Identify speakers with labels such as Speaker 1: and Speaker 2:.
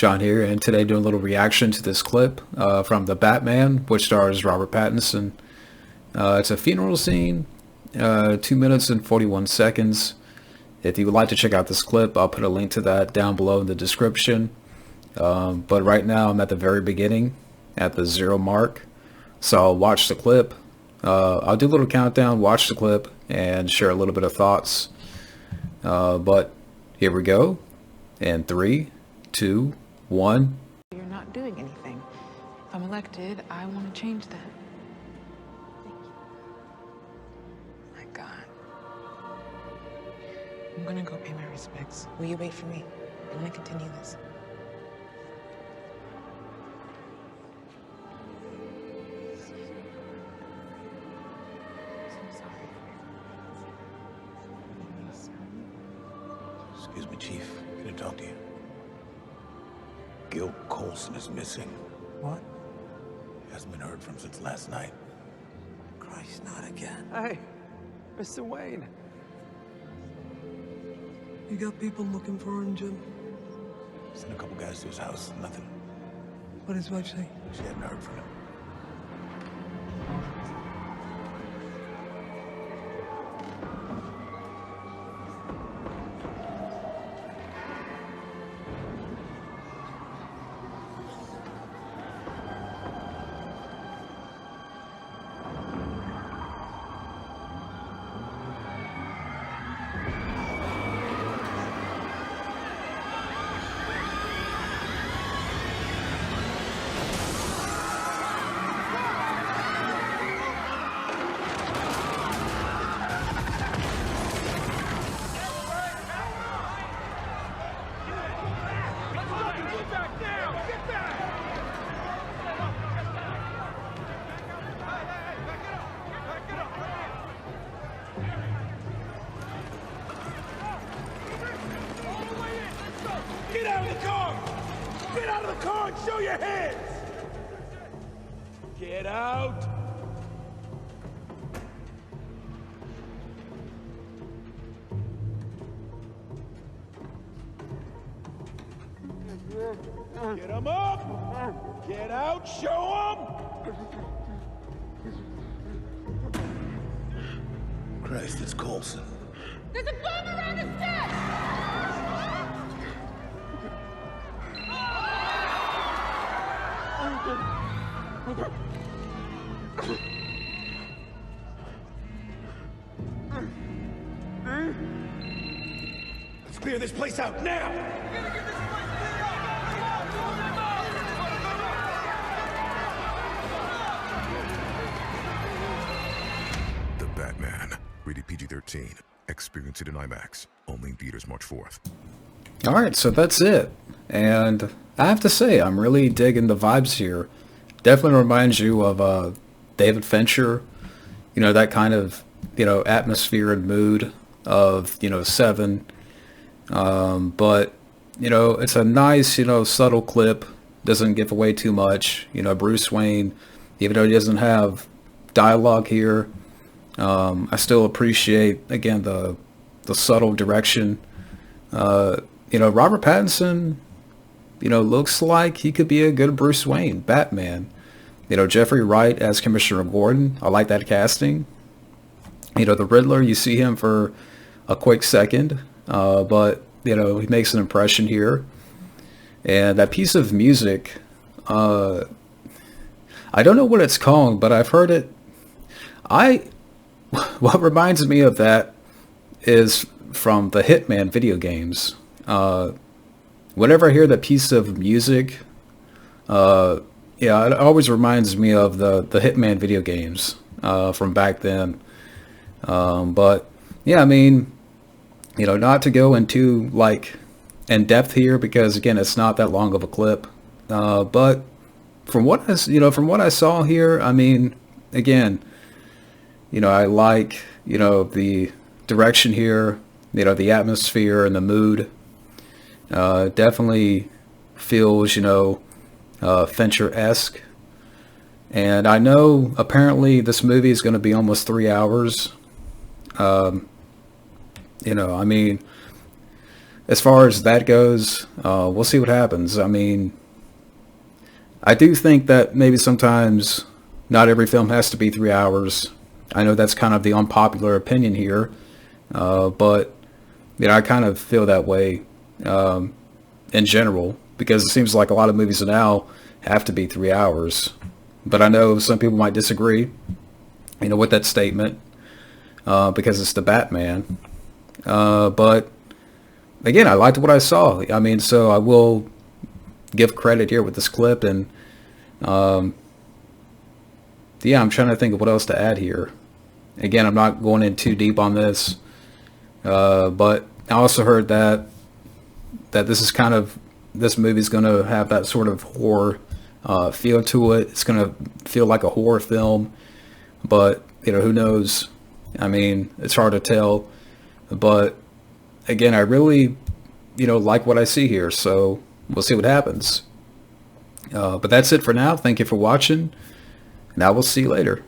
Speaker 1: John here, and today doing a little reaction to this clip from The Batman, which stars Robert Pattinson. It's a funeral scene, 2 minutes and 41 seconds. If you would like to check out this clip, I'll put a link to that down below in the description. But right now I'm at the very beginning, at the 0 mark. So I'll watch the clip. I'll do a little countdown, watch the clip, and share a little bit of thoughts. But here we go. And 3, 2, 1.
Speaker 2: You're not doing anything. If I'm elected, I want to change that. Thank you. My God. I'm gonna go pay my respects. Will you wait for me? I want to continue this. So sorry.
Speaker 3: Excuse me, Chief. Can I talk to you? Gil Colson is missing.
Speaker 4: What?
Speaker 3: Hasn't been heard from since last night.
Speaker 4: Christ, not again. Hey, Mr. Wayne. You got people looking for him, Jim?
Speaker 3: Sent a couple guys to his house. Nothing.
Speaker 4: What did his wife say?
Speaker 3: She hadn't heard from him.
Speaker 5: Get out of the car! Get out of the car and show your hands! Get out! Get him up! Get out, show him!
Speaker 3: Christ, it's Colson.
Speaker 6: There's a bomb around the set!
Speaker 5: Let's clear this place out now!
Speaker 7: The Batman, rated PG-13. Experience it in IMAX. Only in theaters March 4th.
Speaker 1: Alright, so that's it. And I have to say, I'm really digging the vibes here. Definitely reminds you of David Fincher. You know, that kind of, atmosphere and mood of, Seven. But, it's a nice, subtle clip. Doesn't give away too much. Bruce Wayne, even though he doesn't have dialogue here, I still appreciate, again, the subtle direction. Robert Pattinson, looks like he could be a good Bruce Wayne, Batman. Jeffrey Wright as Commissioner Gordon, I like that casting. The Riddler, you see him for a quick second, but, he makes an impression here. And that piece of music, I don't know what it's called, but I've heard it. What reminds me of that is from the Hitman video games. Whenever I hear that piece of music, it always reminds me of the Hitman video games from back then. But yeah, I mean, not to go into in depth here because again, it's not that long of a clip. But from what I saw here, I mean, again, I like the direction here, the atmosphere and the mood. Definitely feels, Fincher-esque. And I know apparently this movie is going to be almost 3 hours. I mean, as far as that goes, we'll see what happens. I mean, I do think that maybe sometimes not every film has to be 3 hours. I know that's kind of the unpopular opinion here, but I kind of feel that way in general, because it seems like a lot of movies now have to be 3 hours. But I know some people might disagree, with that statement, because it's the Batman. But again, I liked what I saw. I mean, so I will give credit here with this clip, and yeah, I'm trying to think of what else to add here. Again, I'm not going in too deep on this, but I also heard that this movie's going to have that sort of horror feel to it. It's going to feel like a horror film, but who knows? I mean, it's hard to tell. But again, I really like what I see here, so we'll see what happens. But that's it for now. Thank you for watching, and I will see you later.